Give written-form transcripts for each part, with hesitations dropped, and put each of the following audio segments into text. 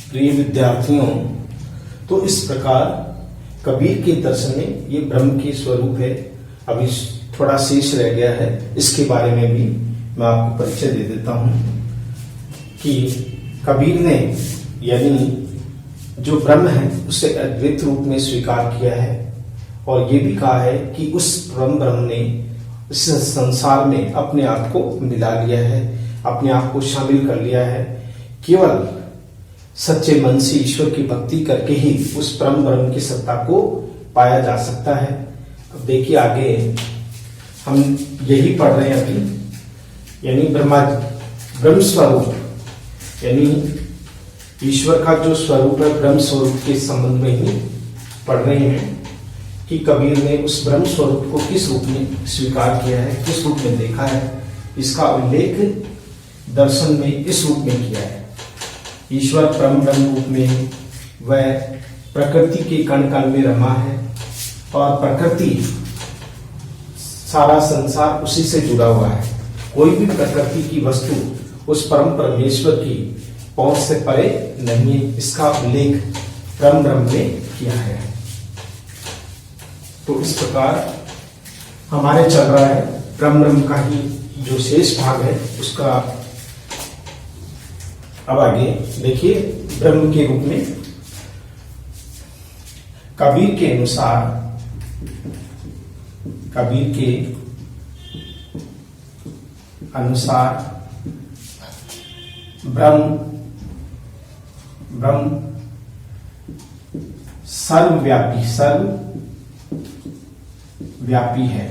प्रिय विद्यार्थियों, तो इस प्रकार कबीर के दर्शन में ये ब्रह्म के स्वरूप है। अभी थोड़ा शेष रह गया है, इसके बारे में भी मैं आपको परिचय दे देता हूं कि कबीर ने यानी जो ब्रह्म है उसे अद्वैत रूप में स्वीकार किया है और ये भी कहा है कि उस ब्रह्म ने इस संसार में अपने आप को मिला लिया है, अपने आप को शामिल कर लिया है। केवल सच्चे मन से ईश्वर की भक्ति करके ही उस परम ब्रह्म की सत्ता को पाया जा सकता है। अब देखिए आगे हम यही पढ़ रहे हैं अभी, यानी ब्रह्म स्वरूप यानी ईश्वर का जो स्वरूप है ब्रह्म स्वरूप के संबंध में ही पढ़ रहे हैं कि कबीर ने उस ब्रह्म स्वरूप को किस रूप में स्वीकार किया है, किस रूप में देखा है। इसका उल्लेख दर्शन में इस रूप में किया है। ईश्वर परम ब्रह्म रूप में वह प्रकृति के कण कण में रमा है और प्रकृति सारा संसार उसी से जुड़ा हुआ है। कोई भी प्रकृति की वस्तु उस परम परमेश्वर की पहुंच से परे नहीं है। इसका उल्लेख परम ब्रह्म ने किया है। तो इस प्रकार हमारे चल रहा है परम ब्रह्म का ही जो शेष भाग है उसका। अब आगे देखिए ब्रह्म के रूप में कबीर के अनुसार ब्रह्म सर्वव्यापी है।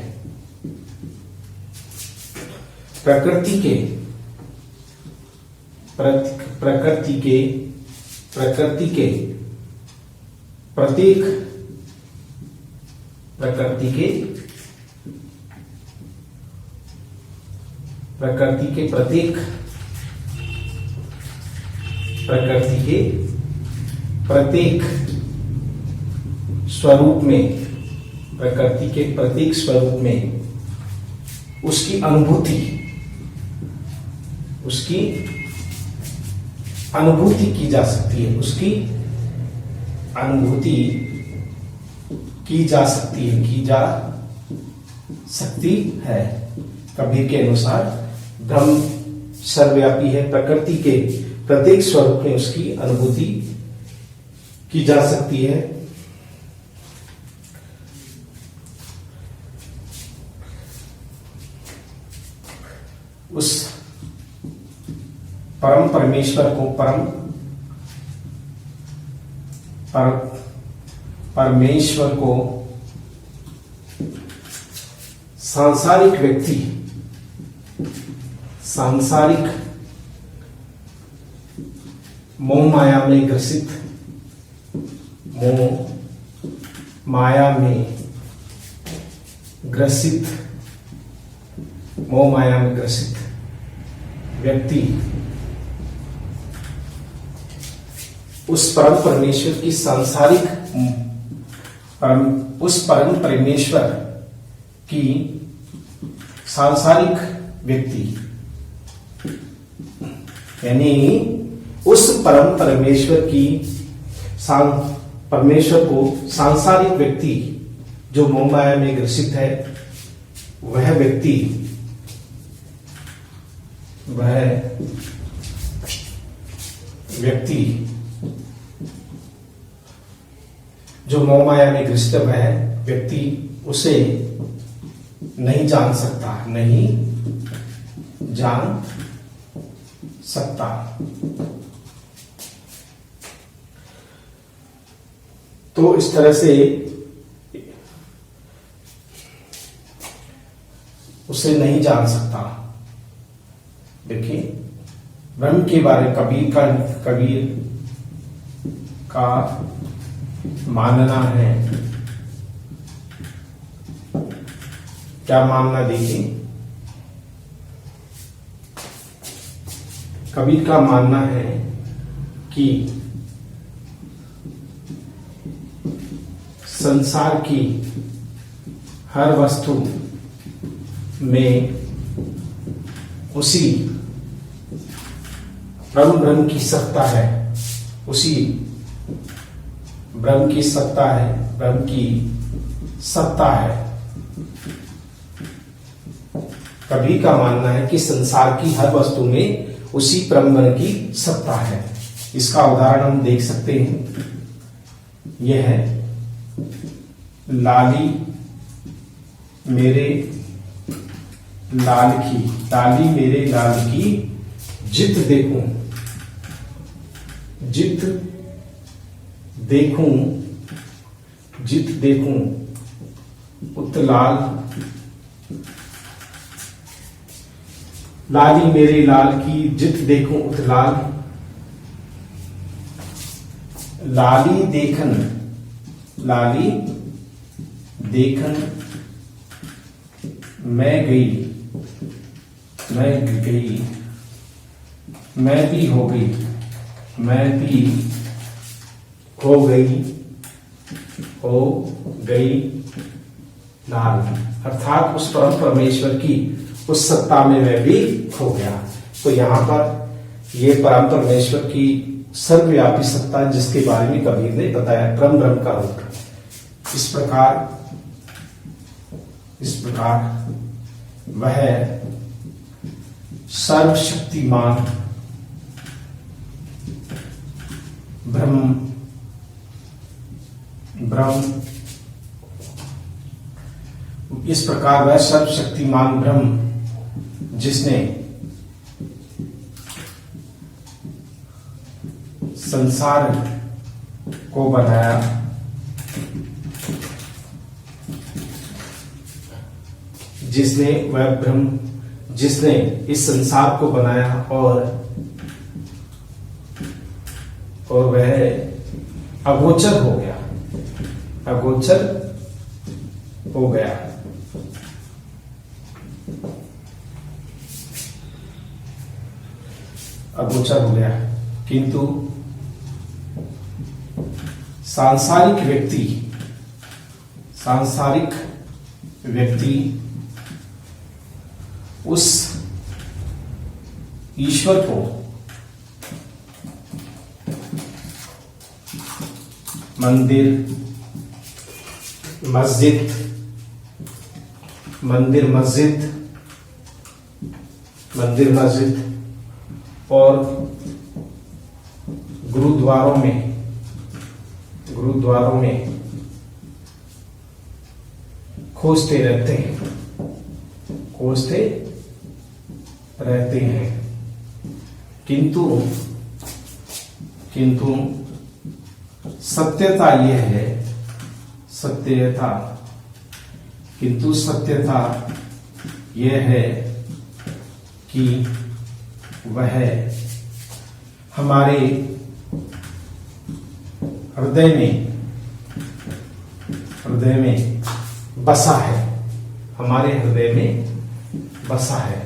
प्रकृति के प्रत्येक स्वरूप में उसकी अनुभूति की जा सकती है। की जा सकती है। कबीर के अनुसार ब्रह्म सर्वव्यापी है। प्रकृति के प्रत्येक स्वरूप में उसकी अनुभूति की जा सकती है। उस परम परमेश्वर को परमेश्वर को सांसारिक मोह माया में ग्रसित व्यक्ति उस परम परमेश्वर की सांसारिक व्यक्ति यानी उस परम परमेश्वर को सांसारिक व्यक्ति जो मोह माया में ग्रसित है, वह व्यक्ति जो मोह माया में ग्रसित वह व्यक्ति उसे नहीं जान सकता। तो इस तरह से उसे नहीं जान सकता। देखिए ब्रह्म के बारे में कबीर का मानना है। क्या मानना, देखिए कबीर का मानना है कि संसार की हर वस्तु में उसी ब्रह्म की सत्ता है, उसी ब्रह्म की सत्ता है, ब्रह्म की सत्ता है। कबीर का मानना है कि संसार की हर वस्तु में उसी ब्रह्म की सत्ता है। इसका उदाहरण हम देख सकते हैं। यह है लाली मेरे लाल की, लाली मेरे लाल की जित देखूं, जित देखूं, जित देखूं उत्तलाल, लाली मेरे लाल की जित देखूं उत्तलाल, लाली देखन, लाली देखन मैं गई, मैं गई, मैं भी हो गई, मैं भी हो गई, हो गई लाल। अर्थात उस परम परमेश्वर की उस सत्ता में मैं भी खो गया। तो यहां पर ये परम परमेश्वर की सर्वव्यापी सत्ता जिसके बारे में कबीर ने बताया, ब्रह्म ब्रह्म का रूप। इस प्रकार वह सर्वशक्तिमान ब्रह्म, ब्रह्म, इस प्रकार वह सर्वशक्तिमान ब्रह्म जिसने संसार को बनाया, जिसने वह ब्रह्म जिसने इस संसार को बनाया और वह अगोचर हो गया, अगोचर हो गया। अगोचर हो गया, किंतु सांसारिक व्यक्ति उस ईश्वर को मंदिर मस्जिद और गुरुद्वारों में खोजते रहते हैं, किंतु सत्यता यह है, किंतु सत्यता यह है कि वह हमारे हृदय में बसा है, हमारे हृदय में बसा है।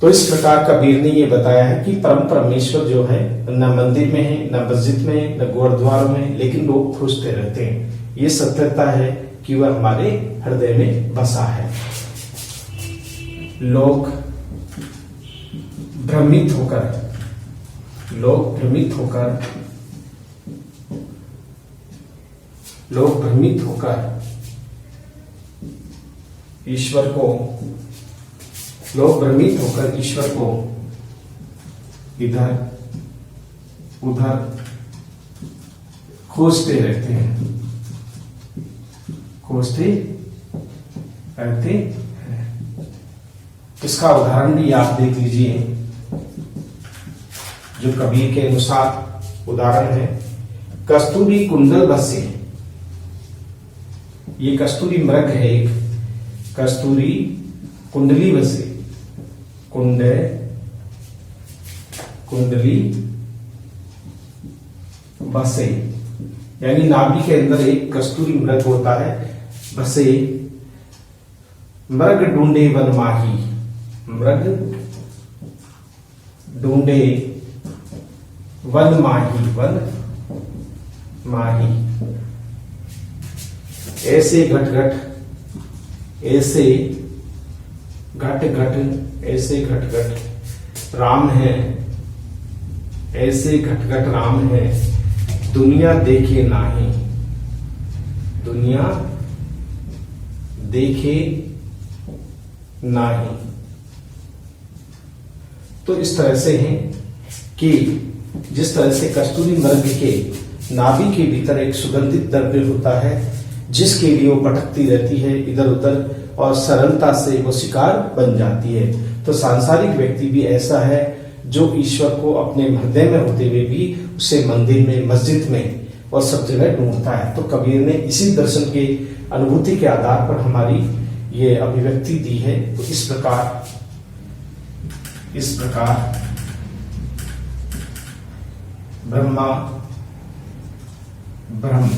तो इस प्रकार कबीर ने ये बताया है कि परम परमेश्वर जो है न मंदिर में है, न मस्जिद में है, न गुरुद्वारों में, लेकिन लोग खोजते रहते हैं। ये सत्यता है कि वह हमारे हृदय में बसा है। लोग भ्रमित होकर ईश्वर को इधर उधर खोजते रहते हैं। इसका उदाहरण भी आप देख लीजिए, जो कबीर के अनुसार उदाहरण है, कस्तूरी कुंडल बसे। ये कस्तूरी मृग है, एक कस्तूरी कुंडली बसे, कुंडली बसे, यानी नाभि के अंदर एक कस्तूरी मृग होता है, बसे। मृग ढूंढे वन माही, मृग ढूंढे वन माही, ऐसे घट घट राम है ऐसे घट घट राम है दुनिया देखे नाही, दुनिया देखे नाही। तो इस तरह से है कि जिस तरह से कस्तूरी मृग के नाभि के भीतर एक सुगंधित द्रव्य होता है जिसके लिए वो भटकती रहती है इधर उधर और सरलता से वो शिकार बन जाती है, तो सांसारिक व्यक्ति भी ऐसा है जो ईश्वर को अपने हृदय में होते हुए भी उसे मंदिर में, मस्जिद में और सब जगह ढूंढता है। तो कबीर ने इसी दर्शन के अनुभूति के आधार पर हमारी ये अभिव्यक्ति दी है। तो इस प्रकार ब्रह्मा ब्रह्म,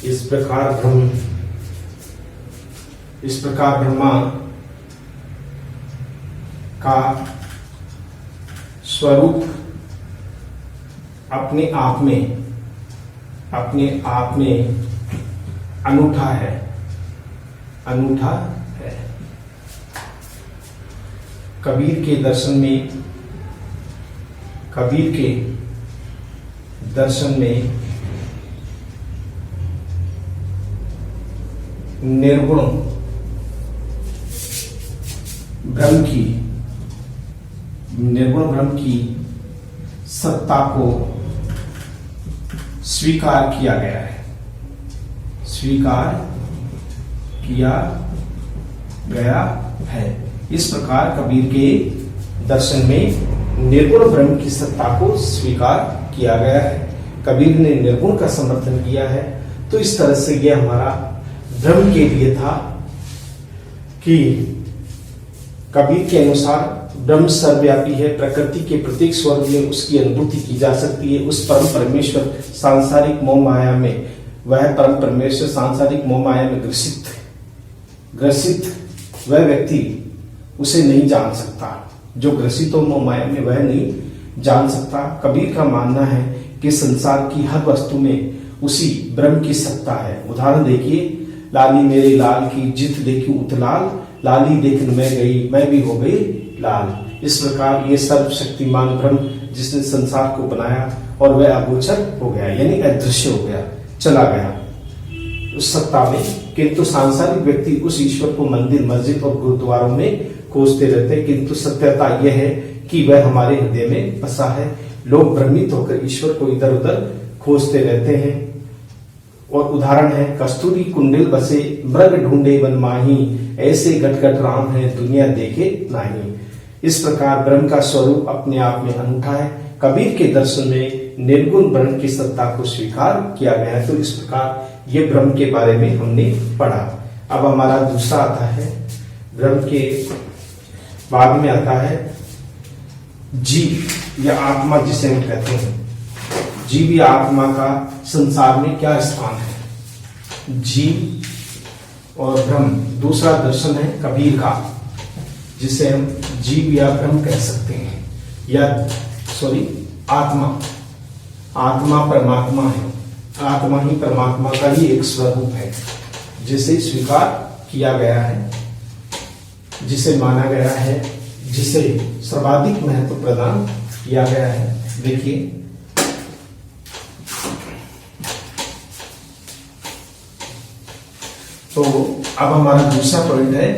इस प्रकार ब्रह्मा का स्वरूप अपने आप में अनूठा है। कबीर के दर्शन में निर्गुण ब्रह्म की सत्ता को स्वीकार किया गया है। इस प्रकार कबीर के दर्शन में निर्गुण ब्रह्म की सत्ता को स्वीकार किया गया है। कबीर ने निर्गुण का समर्थन किया है। तो इस तरह से यह हमारा ब्रह्म के लिए था कि कबीर के अनुसार ब्रह्म सर्वव्यापी है, प्रकृति के प्रत्येक स्वरूप में उसकी अनुभूति की जा सकती है। उस परम परमेश्वर सांसारिक मोह माया में, वह परम परमेश्वर सांसारिक मोह माया में ग्रसित वह व्यक्ति उसे नहीं जान सकता। जो ग्रसित हो मोह माया में वह नहीं जान सकता। कबीर का मानना है कि संसार की हर वस्तु में उसी ब्रह्म की सत्ता है। उदाहरण देखिए, लाली मेरे लाल की जित देखी उतलाल, लाली देखने में गई मैं भी हो गई लाल। इस प्रकार ये सर्वशक्तिमान ब्रह्म जिसने संसार को बनाया और वह अगोचर हो गया, यानी अदृश्य हो गया, चला गया उस सत्ता में। किंतु सांसारिक व्यक्ति उस ईश्वर को मंदिर, मस्जिद और गुरुद्वारों में खोजते रहते हैं, किंतु सत्यता यह है कि वह हमारे हृदय में बसा है। लोग भ्रमित होकर ईश्वर को इधर उधर खोजते रहते हैं। और उदाहरण है, कस्तूरी कुंडल बसे मृग ढूंढे वन माही, ऐसे गट गट राम है दुनिया देखे नाही। इस प्रकार ब्रह्म का स्वरूप अपने आप में अनूठा है। कबीर के दर्शन में निर्गुण ब्रह्म की सत्ता को स्वीकार किया गया है। तो इस प्रकार ये ब्रह्म के बारे में हमने पढ़ा। अब हमारा दूसरा आता है, ब्रह्म के बाद में आता है जीव या आत्मा, जिसे हम कहते हैं। जीव या आत्मा का संसार में क्या स्थान है? जीव और ब्रह्म, दूसरा दर्शन है कबीर का, जिसे हम जीव या ब्रह्म कह सकते हैं, या आत्मा परमात्मा है। आत्मा ही परमात्मा का ही एक स्वरूप है, जिसे स्वीकार किया गया है, जिसे माना गया है, जिसे सर्वाधिक महत्व प्रदान किया गया है। देखिए, तो अब हमारा दूसरा पॉइंट है,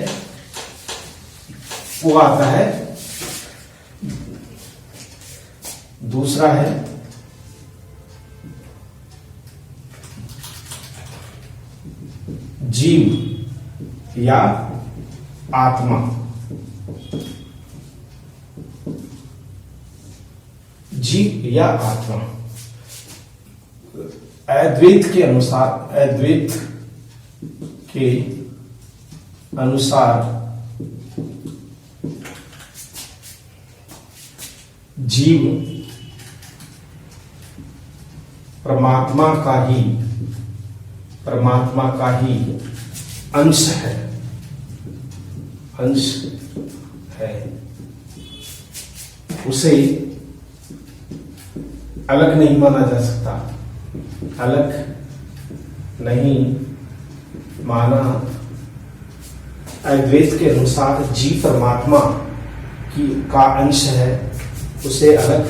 वो आता है, दूसरा है जीव या आत्मा। जीव या आत्मा अद्वैत के अनुसार जीव परमात्मा का ही अंश है। उसे अलग नहीं माना जा सकता। अलग नहीं माना। अद्वैत के अनुसार जीव परमात्मा का अंश है उसे अलग,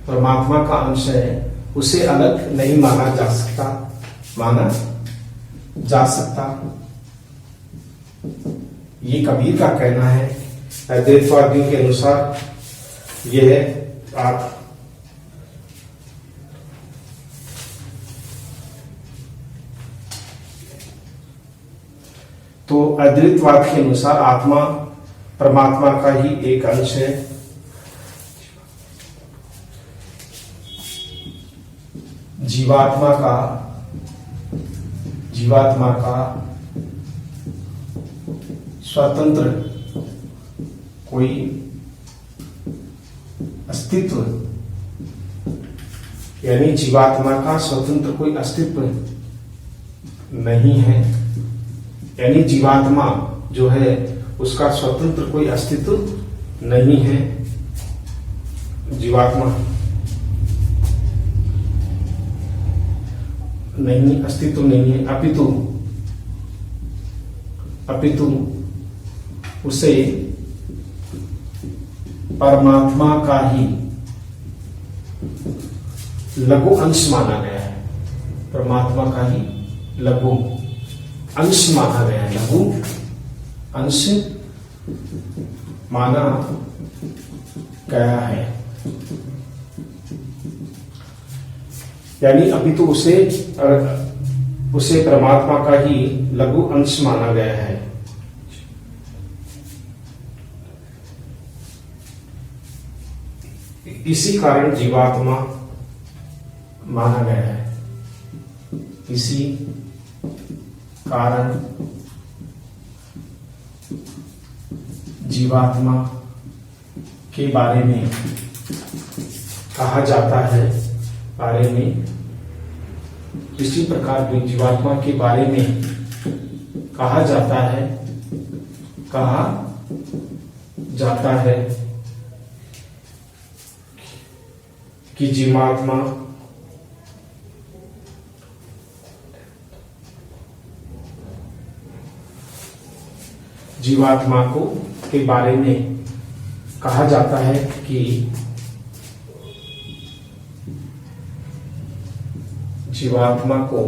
परमात्मा का अंश है उसे अलग नहीं माना जा सकता, माना जा सकता। ये कबीर का कहना है। अद्वैतवादियों के अनुसार यह आप तो अद्वैतवाद के अनुसार आत्मा परमात्मा का ही एक अंश है। जीवात्मा का स्वतंत्र कोई अस्तित्व, यानी जीवात्मा का स्वतंत्र कोई अस्तित्व नहीं है, यानी जीवात्मा जो है उसका स्वतंत्र कोई अस्तित्व नहीं है। जीवात्मा नहीं, अस्तित्व नहीं है, अपितु उसे परमात्मा का ही लघु अंश माना गया है, परमात्मा का ही लघु अंश माना गया है, लघु अंश माना गया है। यानी अभी तो उसे परमात्मा का ही लघु अंश माना गया है। इसी कारण जीवात्मा माना गया है। इसी कारण जीवात्मा के बारे में कहा जाता है, बारे में इसी प्रकार भी जीवात्मा के बारे में कहा जाता है कि जीवात्मा को के बारे में कहा जाता है कि जीवात्मा को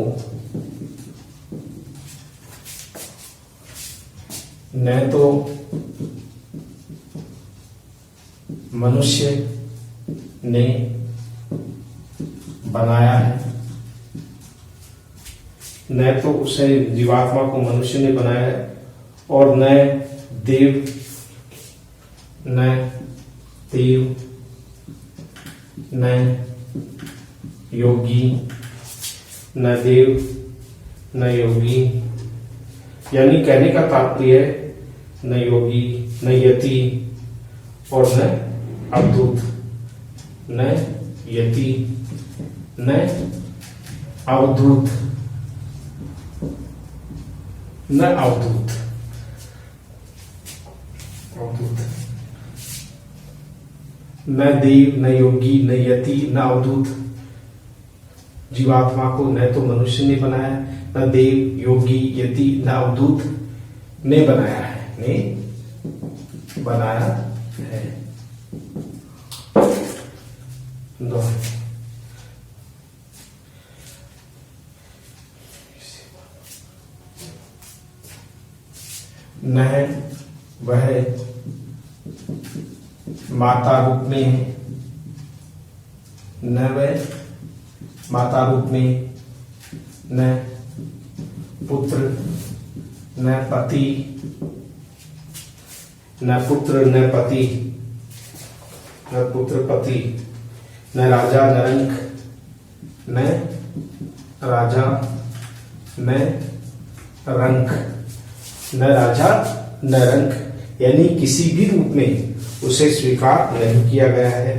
न तो मनुष्य ने बनाया है, न तो उसे जीवात्मा को मनुष्य ने बनाया है, और न देव न योगी, न देव न योगी, यानी कहने का तात्पर्य न योगी न यति और न अवधूत, न यति न अवधूत, न अवधूत, न देव न योगी न यति न अवधूत। जीवात्मा को न तो मनुष्य ने बनाया, न देव योगी यति न अवधूत ने बनाया है, न वह माता रूप में है, न वह माता रूप में, न पुत्र न पति, न पुत्र न पति, न पुत्र पति, न राजा न रंक, न राजा न रंक, न राजा न रंक, यानी किसी भी रूप में उसे स्वीकार नहीं किया गया है,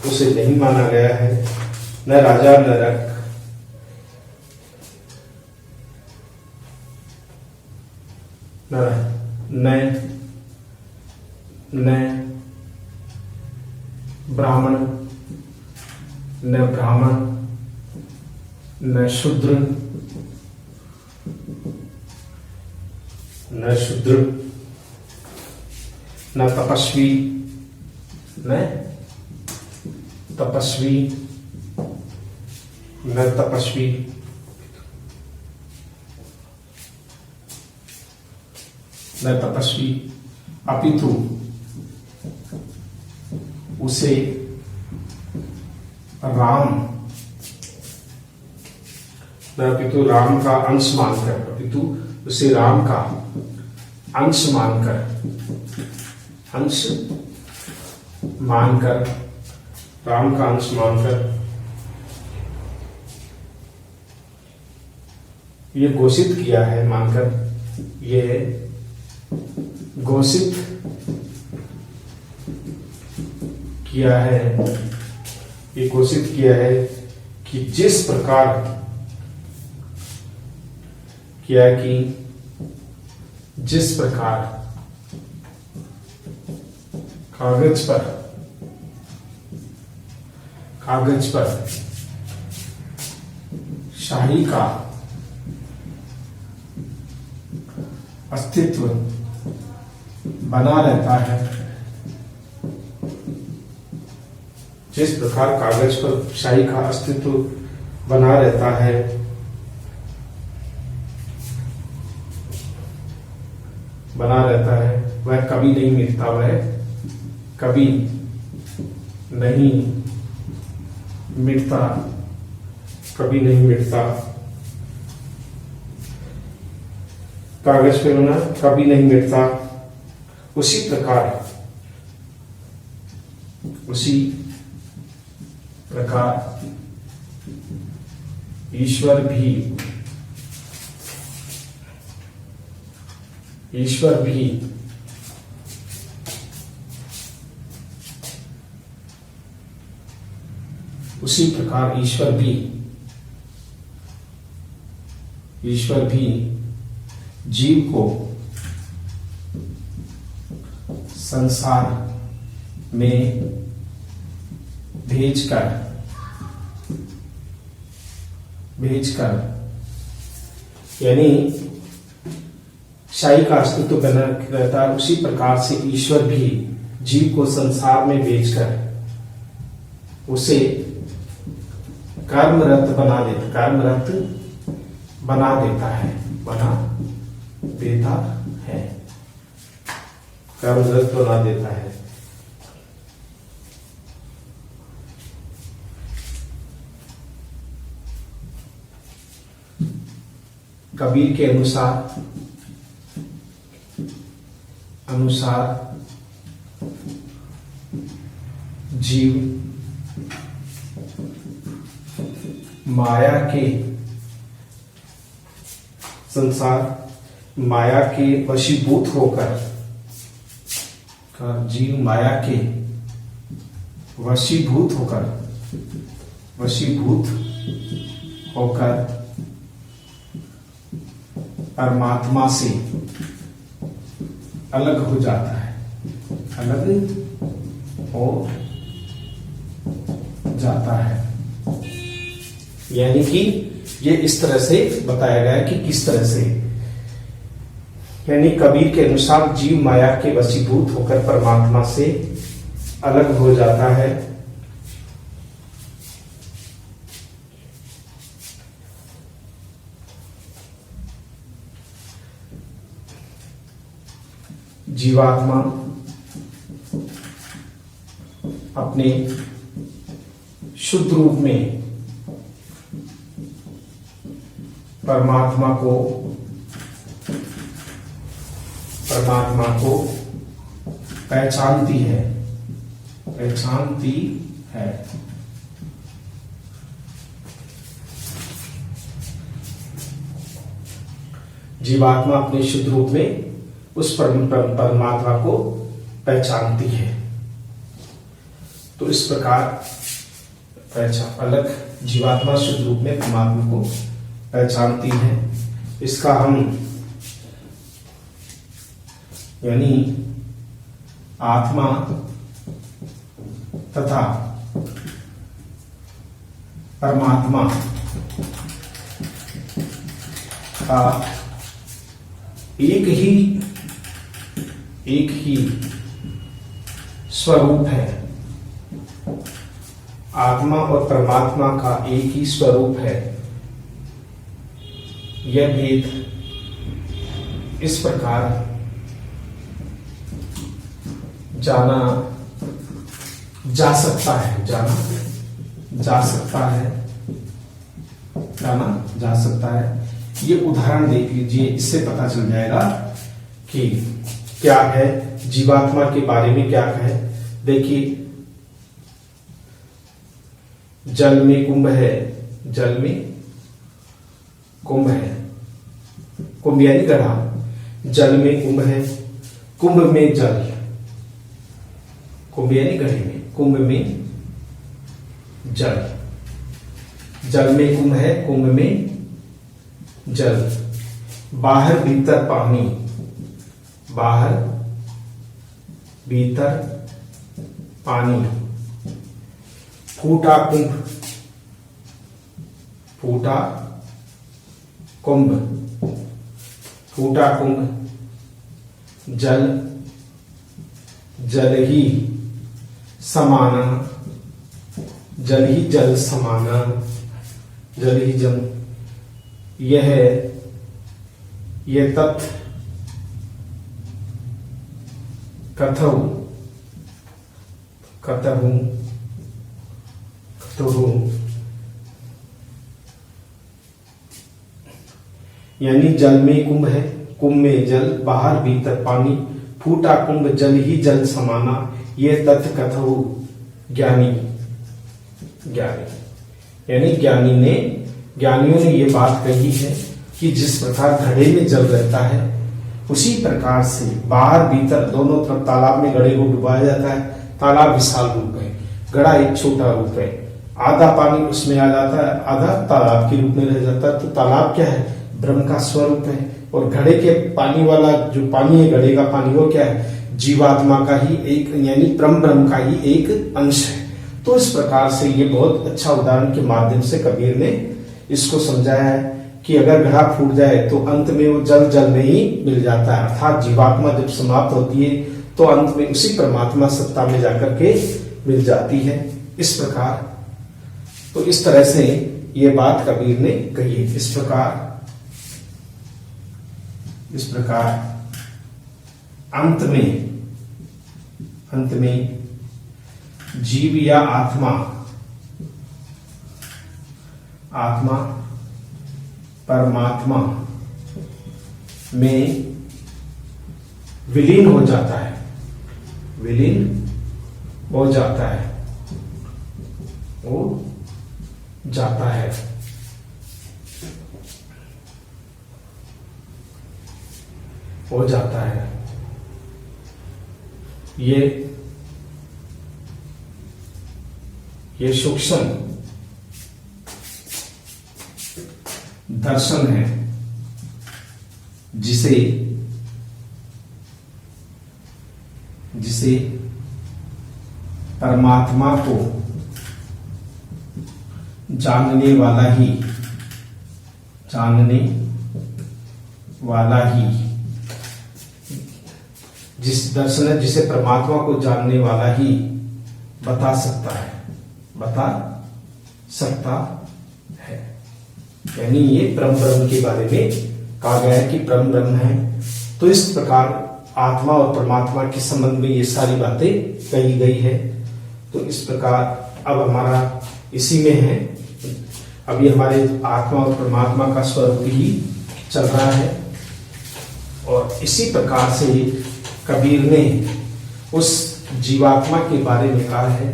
उसे नहीं माना गया है, न राजा न रंक, न ब्राह्मण न शूद्र, न तपस्वी, न तपस्वी, न तपस्वी, न तपस्वी, अपितु उसे राम, न अपितु राम का अंश मानकर, अपितु उसे राम का अंश मानकर, अंश मानकर, राम का अंश मानकर ये घोषित किया है, मानकर ये घोषित किया है, ये घोषित किया है कि जिस प्रकार किया कि जिस प्रकार कागज पर शाही का अस्तित्व बना रहता है, जिस प्रकार कागज पर शाही का अस्तित्व बना रहता है, वह कभी नहीं मिटता, वह कभी नहीं मिटता, कभी नहीं मिटता। कागज पे होना कभी नहीं मिटता। उसी प्रकार ईश्वर भी उसी प्रकार ईश्वर भी जीव को संसार में भेजकर यानी शाही का अस्तित्व बना रहता है, उसी प्रकार से ईश्वर भी जीव को संसार में भेजकर उसे कर्मरत बना देता है, कर्मरत बना देता है। कबीर के अनुसार जीव माया के वशीभूत होकर परमात्मा से अलग हो जाता है, यानी कि ये इस तरह से बताया गया है कि किस तरह से, यानी कबीर के अनुसार जीव माया के वशीभूत होकर परमात्मा से अलग हो जाता है। जीवात्मा अपने शुद्ध रूप में परमात्मा को पहचानती है। जीवात्मा अपने शुद्ध रूप में उस परमात्मा को पहचानती है। तो इस प्रकार अलग जीवात्मा शुद्ध रूप में परमात्मा को पहचानती है। इसका हम यानी आत्मा तथा परमात्मा का एक ही स्वरूप है, आत्मा और परमात्मा का एक ही स्वरूप है। यह भेद इस प्रकार जाना जा सकता है, जाना जा सकता है, जाना जा सकता है। ये उदाहरण देख लीजिए, इससे पता चल जाएगा कि क्या है जीवात्मा के बारे में क्या है। देखिए, जल में कुंभ है, जल में कुंभ है, कुंभ यानी घड़ा, जल में कुंभ है, कुंभ में जल, कुंभ यानी घड़े में, कुंभ में जल, जल में कुंभ है, कुंभ में जल, बाहर भीतर पानी, बाहर भीतर पानी, फूटा कुंभ, फूटा कुंभ, फूटा कुंभ, जल, जल ही समाना, जल ही जल समाना, जल ही जल, यह तत् कथऊ, कथऊ, कथऊ, यानी जल में कुंभ है, कुंभ में जल, बाहर भीतर पानी, फूटा कुंभ, जल ही जल समाना, ये तत् कथऊ, ज्ञानी, ज्ञानी यानी ज्ञानियों ने ये बात कही है कि जिस प्रकार घड़े में जल रहता है, उसी प्रकार से बाहर भीतर दोनों तरफ तालाब में घड़े को डुबाया जाता है। तालाब विशाल रूप है, घड़ा एक छोटा रूप है, आधा पानी उसमें आ जाता है, आधा तालाब के रूप में रह जाता है। तो तालाब क्या है? ब्रह्म का स्वरूप है। और घड़े के पानी वाला जो पानी है, घड़े का पानी, वो क्या है? जीवात्मा का ही एक, यानी ब्रह्म का ही एक अंश है। तो इस प्रकार से ये बहुत अच्छा उदाहरण के माध्यम से कबीर ने इसको समझाया है कि अगर घड़ा फूट जाए तो अंत में वो जल जल में ही मिल जाता है, अर्थात जीवात्मा जब समाप्त होती है तो अंत में उसी परमात्मा सत्ता में जाकर के मिल जाती है। इस प्रकार, तो इस तरह से ये बात कबीर ने कही है। इस प्रकार अंत में जीव या आत्मा परमात्मा में विलीन हो जाता है, विलीन हो जाता है, हो जाता है। हो जाता है। ये सूक्ष्म दर्शन है जिसे परमात्मा को जानने वाला ही जिस दर्शन है जिसे परमात्मा को जानने वाला ही बता सकता है। यानी ये ब्रह्म के बारे में कहा गया है कि ब्रह्म है। तो इस प्रकार आत्मा और परमात्मा के संबंध में ये सारी बातें कही गई है। तो इस प्रकार अब हमारा इसी में है, अभी हमारे आत्मा और परमात्मा का स्वरूप ही चल रहा है। और इसी प्रकार से कबीर ने उस जीवात्मा के बारे में कहा है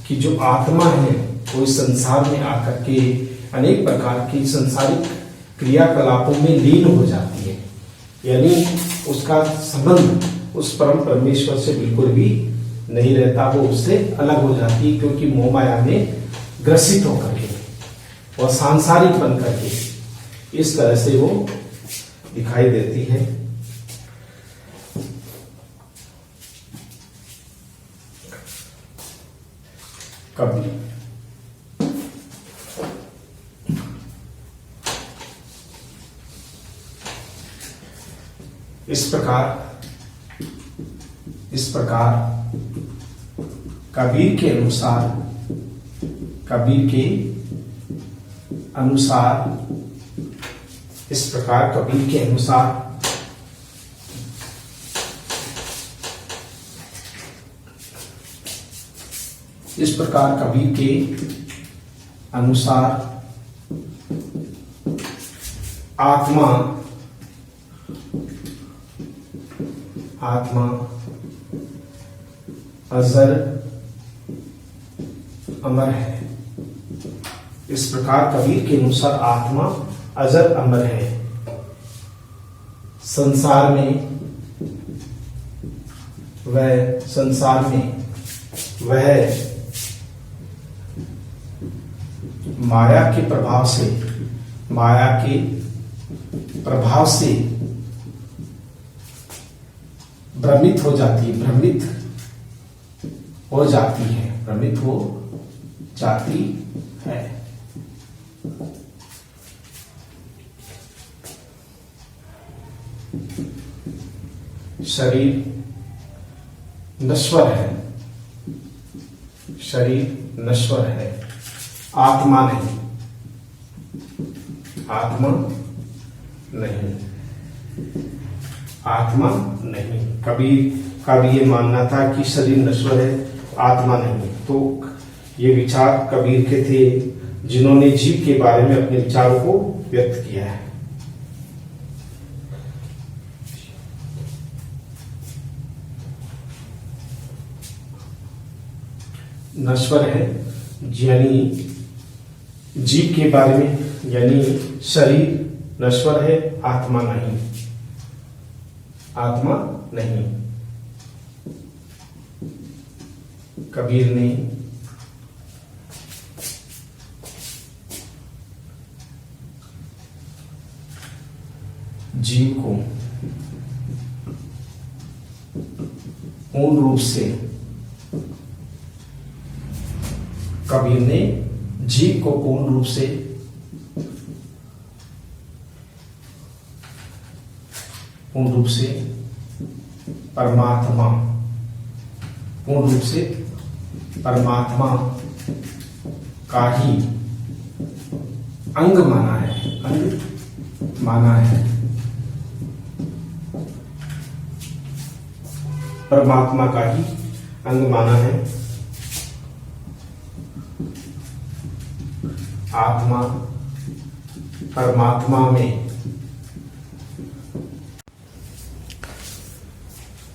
कि जो आत्मा है वो इस संसार में आकर के अनेक प्रकार की संसारिक क्रियाकलापों में लीन हो जाती है, यानी उसका संबंध उस परम परमेश्वर से बिल्कुल भी नहीं रहता, वो उससे अलग हो जाती है, क्योंकि मोह माया में ग्रसित होकर के और सांसारिक बन करके इस तरह से वो दिखाई देती है। कबीर इस प्रकार कबीर के अनुसार, कबीर के अनुसार, इस प्रकार कबीर के अनुसार इस प्रकार कबीर के अनुसार आत्मा, आत्मा अजर अमर है। इस प्रकार कबीर के अनुसार आत्मा अजर अमर है। संसार में वह माया के प्रभाव से भ्रमित हो जाती है, भ्रमित हो जाती है। शरीर नश्वर है, शरीर नश्वर है, आत्मा नहीं, आत्मा नहीं, आत्मा नहीं। कबीर का भी ये मानना था कि शरीर नश्वर है, आत्मा नहीं। तो ये विचार कबीर के थे, जिन्होंने जीव के बारे में अपने विचारों को व्यक्त किया है। नश्वर है यानी जीव के बारे में, यानी शरीर नश्वर है, आत्मा नहीं, आत्मा नहीं। कबीर ने जीव को पूर्ण रूप से, कबीर ने जीव को पूर्ण रूप से परमात्मा, पूर्ण रूप से परमात्मा का ही अंग माना है, अंग माना है। परमात्मा का ही अंग माना है। आत्मा परमात्मा में,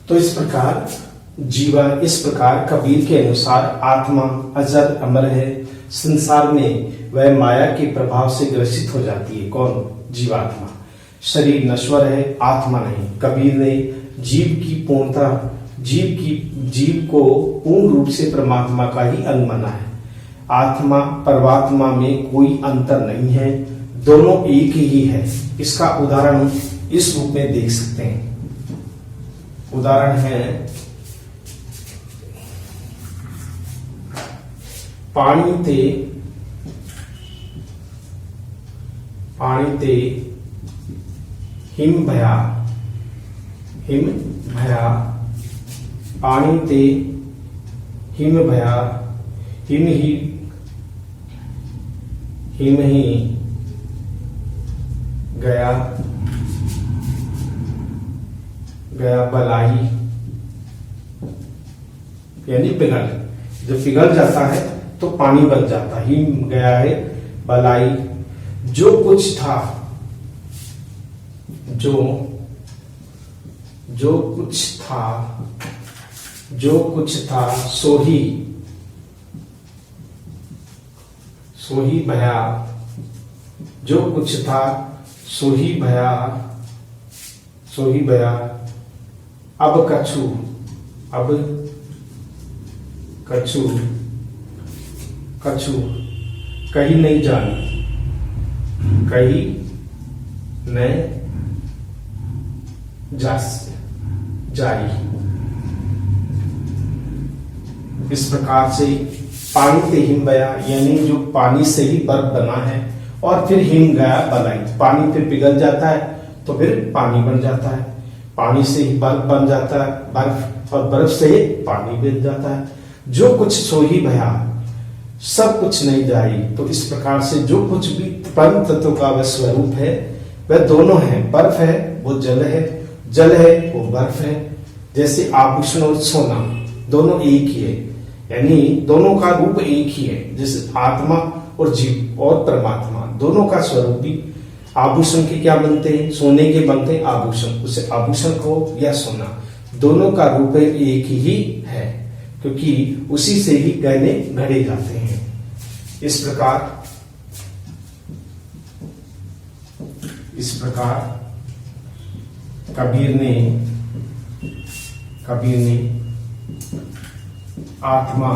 तो इस प्रकार जीवन, इस प्रकार कबीर के अनुसार आत्मा अजर अमर है। संसार में वह माया के प्रभाव से ग्रसित हो जाती है। कौन? जीवात्मा। शरीर नश्वर है, आत्मा नहीं। कबीर ने जीव की पूर्णता, जीव को पूर्ण रूप से परमात्मा का ही अंग माना है। आत्मा परमात्मा में कोई अंतर नहीं है, दोनों एक ही है। इसका उदाहरण इस रूप में देख सकते हैं। उदाहरण है पानी ते हिम भया, पानी ते हिम भया, हिम ही गया बलाई, यानी पिघल। जब पिघल जाता है तो पानी बन जाता है। हिम गया है बलाई, जो कुछ था, जो कुछ था सो ही भया, जो कुछ था सो ही भया। अब कछु कहीं नहीं जानी, कहीं नहीं जाई। इस प्रकार से पानी ते हिम बया, यानी जो पानी से ही बर्फ बना है, और फिर हिम गया बलाई, पानी फिर पिघल जाता है तो फिर पानी बन जाता है। पानी से ही बर्फ बन जाता है, बर्फ, और बर्फ से ही पानी बन जाता है। जो कुछ सो ही भया, सब कुछ नहीं जाई। तो इस प्रकार से जो कुछ भी परम तत्व का वह स्वरूप है वह दोनों है। बर्फ है वो जल है, जल है वो बर्फ है। जैसे आभूषण और सोना दोनों एक ही है, यानी दोनों का रूप एक ही है। जैसे आत्मा और जीव और परमात्मा दोनों का स्वरूप भी आभूषण के क्या बनते हैं, सोने के बनते हैं आभूषण। उसे आभूषण को या सोना दोनों का रूप एक ही है, क्योंकि उसी से ही गहने घड़े जाते हैं। इस प्रकार कबीर ने आत्मा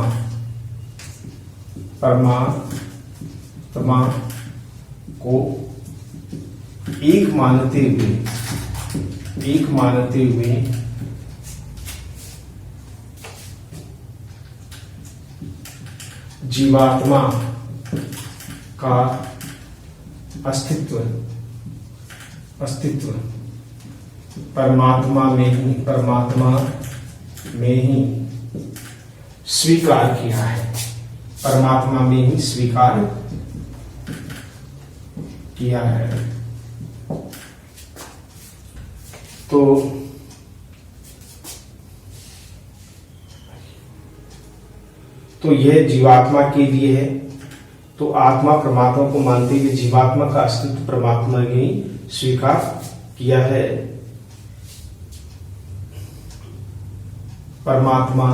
परमात्मा को एक मानते हुए जीवात्मा का अस्तित्व परमात्मा में ही स्वीकार किया है। परमात्मा में ही स्वीकार किया है। तो यह जीवात्मा के लिए है। तो आत्मा परमात्मा को मानते हुए जीवात्मा का अस्तित्व परमात्मा ने ही स्वीकार किया है। परमात्मा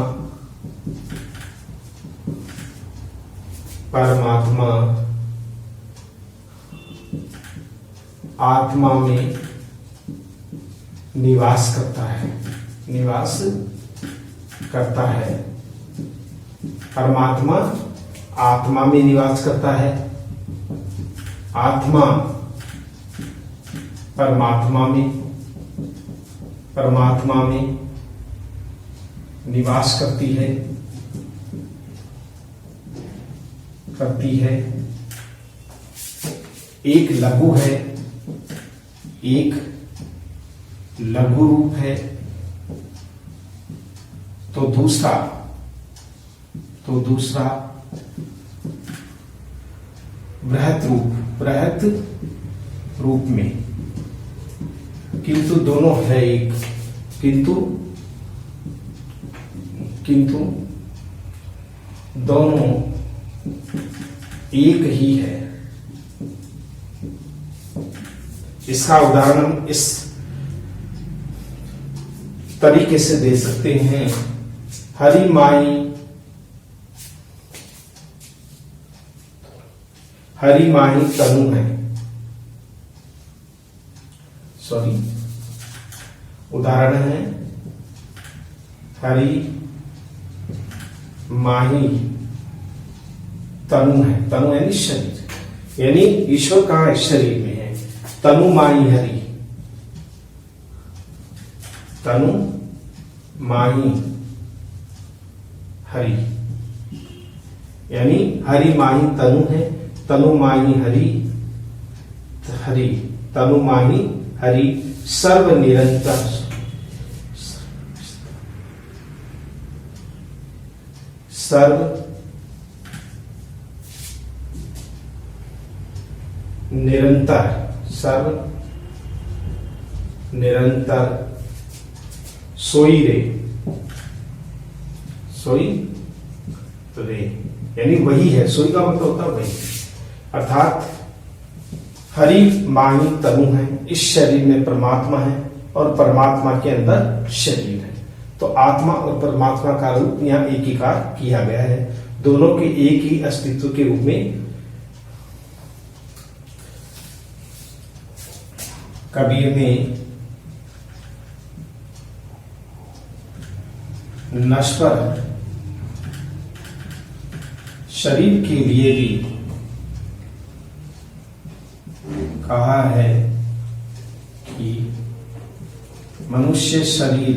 आत्मा में निवास करता है। परमात्मा आत्मा में निवास करता है, आत्मा परमात्मा में निवास करती है। एक लघु है, एक लघु रूप है, तो दूसरा बृहत रूप में, किंतु दोनों है एक, किंतु दोनों एक ही है। इसका उदाहरण इस तरीके से दे सकते हैं। हरि माही तनु है। उदाहरण है हरि माही तनु है। तनु यानी शरीर, यानी ईश्वर कहाँ है, शरीर में है। तनु माही हरि, तनु माही हरि, यानी हरि माही तनु है, तनु माही हरि, तनु माही हरि सर्व निरंतर, सर्व निरंतर सोई रे, यानी वही है। सोई का मतलब होता है वही, अर्थात हरि माही तनु है। इस शरीर में परमात्मा है और परमात्मा के अंदर शरीर है। तो आत्मा और परमात्मा का रूप यहाँ एकीकार किया गया है। दोनों के एक ही अस्तित्व के रूप में कबीर ने नश्वर शरीर के लिए भी कहा है कि मनुष्य शरीर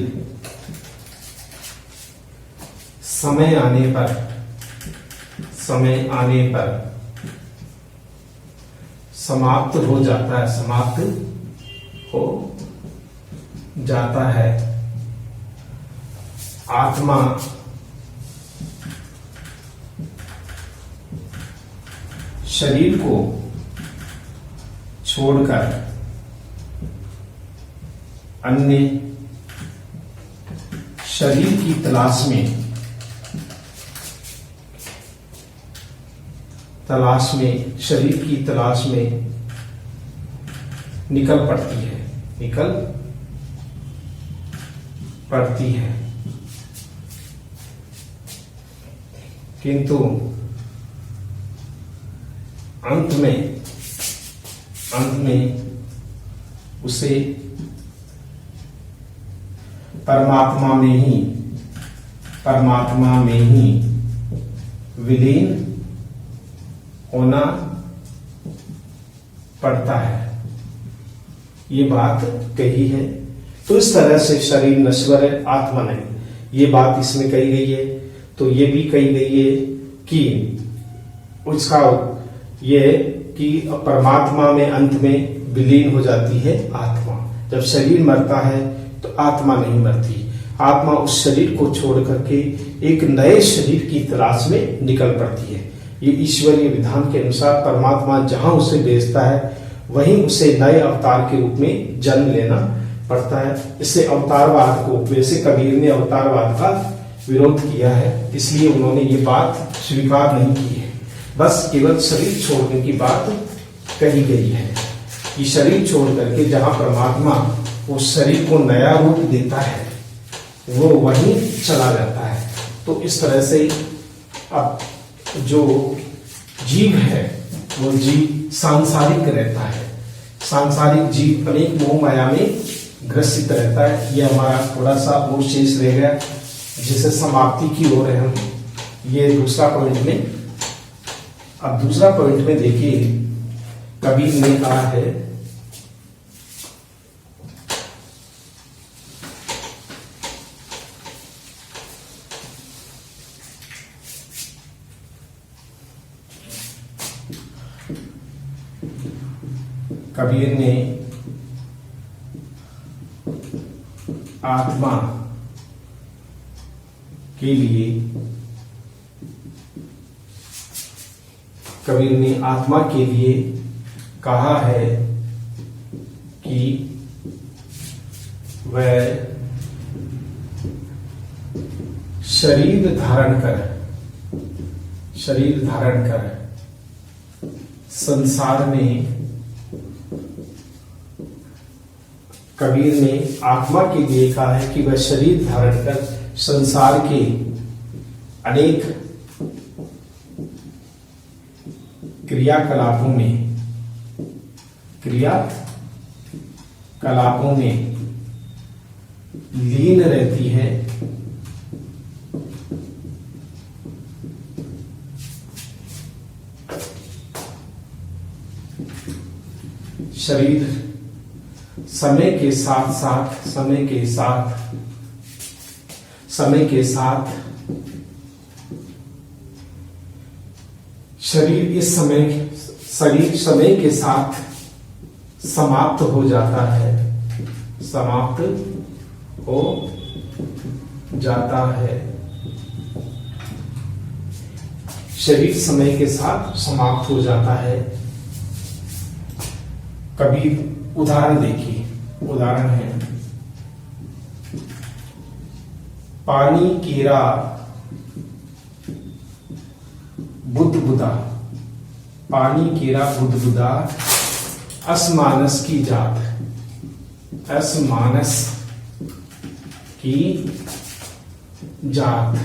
समय आने पर समाप्त हो जाता है। आत्मा शरीर को छोड़कर अन्य शरीर की तलाश में शरीर की तलाश में निकल पड़ती है किंतु अंत में उसे परमात्मा में ही विलीन होना पड़ता है। ये बात कही है। तो इस तरह से शरीर नश्वर है, आत्मा नहीं, ये बात इसमें कही गई है। तो ये भी कही गई है कि उसका ये कि परमात्मा में अंत में विलीन हो जाती है आत्मा। जब शरीर मरता है तो आत्मा नहीं मरती, आत्मा उस शरीर को छोड़ करके एक नए शरीर की तलाश में निकल पड़ती है। ये ईश्वरीय विधान के अनुसार परमात्मा जहां उसे भेजता है वहीं उसे नए अवतार के रूप में जन्म लेना पड़ता है। इससे अवतारवाद को, वैसे कबीर ने अवतारवाद का विरोध किया है, इसलिए उन्होंने ये बात स्वीकार नहीं की है। बस केवल शरीर छोड़ने की बात कही गई है कि शरीर छोड़ करके जहां परमात्मा उस शरीर को नया रूप देता है वो वहीं चला जाता है। तो इस तरह से अब जो जीव है वो जीव सांसारिक रहता है। सांसारिक जीव अनेक मोह माया में ग्रसित रहता है। यह हमारा थोड़ा सा और शेष रह गया जिसे समाप्ति की ओर है हम। ये दूसरा पॉइंट में, अब दूसरा पॉइंट में देखिए कबीर ने कहा है कबीर ने आत्मा के लिए, कबीर ने आत्मा के लिए कहा है कि वह शरीर धारण कर संसार में, कबीर ने आत्मा के लिए कहा है कि वह शरीर धारण कर संसार के अनेक क्रियाकलापों में लीन रहती है। शरीर समय के साथ शरीर समय के साथ समाप्त हो जाता है, शरीर समय के साथ समाप्त हो जाता है। कबीर उदाहरण देखिए, उदाहरण है पानी केरा बुदबुदा, पानी केरा बुदबुदा असमानस की जात, असमानस की जात।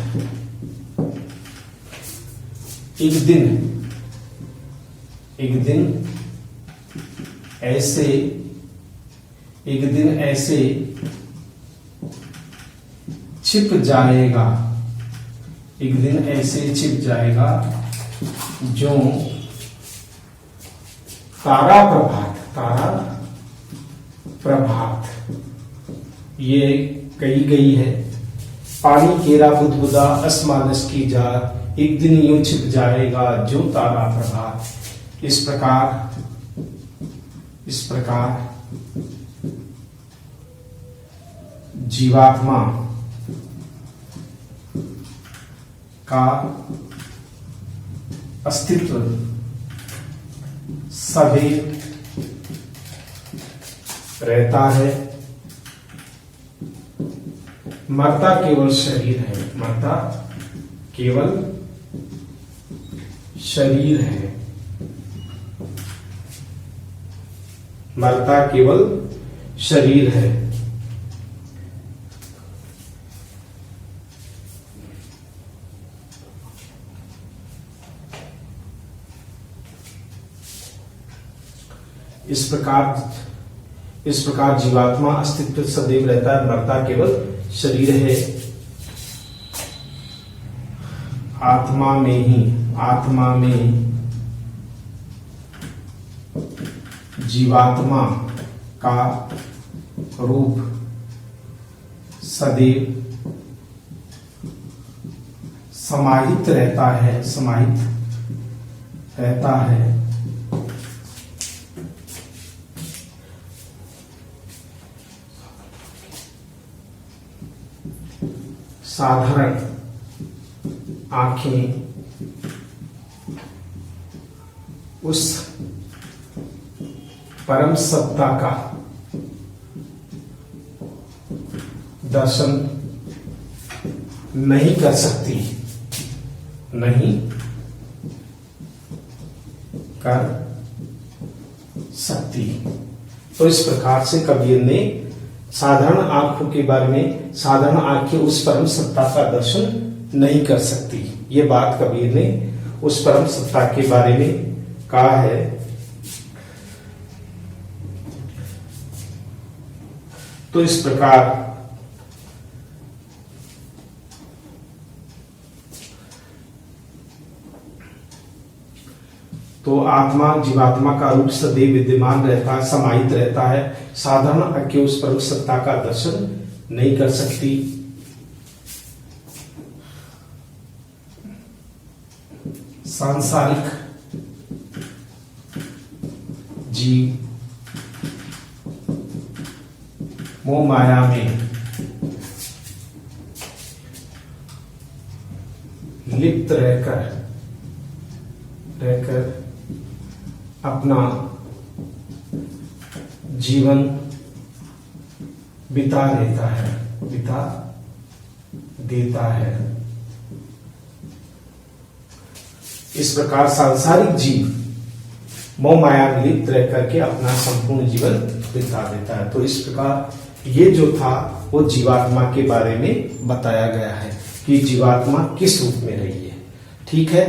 एक दिन ऐसे छिप जाएगा, एक दिन ऐसे छिप जाएगा जो तारा प्रभात। ये कही गई है पानी केरा बुदबुदा असमानस की जात, एक दिन यूं छिप जाएगा जो तारा प्रभात। इस प्रकार जीवात्मा का अस्तित्व सदैव रहता है। मरता केवल शरीर है, मरता केवल शरीर है, मरता केवल शरीर है। इस प्रकार जीवात्मा अस्तित्व सदैव रहता है, मरता केवल शरीर है। आत्मा में जीवात्मा का रूप सदैव समाहित रहता है, समाहित रहता है। साधारण आंखें उस परम सत्ता का दर्शन नहीं कर सकती, नहीं कर सकती। तो इस प्रकार से कबीर ने साधारण आंखों के बारे में, साधारण आंखें उस परम सत्ता का दर्शन नहीं कर सकती, ये बात कबीर ने उस परम सत्ता के बारे में कहा है। तो इस प्रकार तो आत्मा जीवात्मा का रूप सदैव विद्यमान रहता है, समाहित रहता है। साधारण आंखें उस परम सत्ता का दर्शन नहीं कर सकती। सांसारिक जीव मोह माया में लिप्त रहकर अपना जीवन बिता देता है। इस प्रकार सांसारिक जीव मोह माया में लिप्त रह करके अपना संपूर्ण जीवन बिता देता है। तो इस प्रकार ये जो था वो जीवात्मा के बारे में बताया गया है कि जीवात्मा किस रूप में रही है। ठीक है।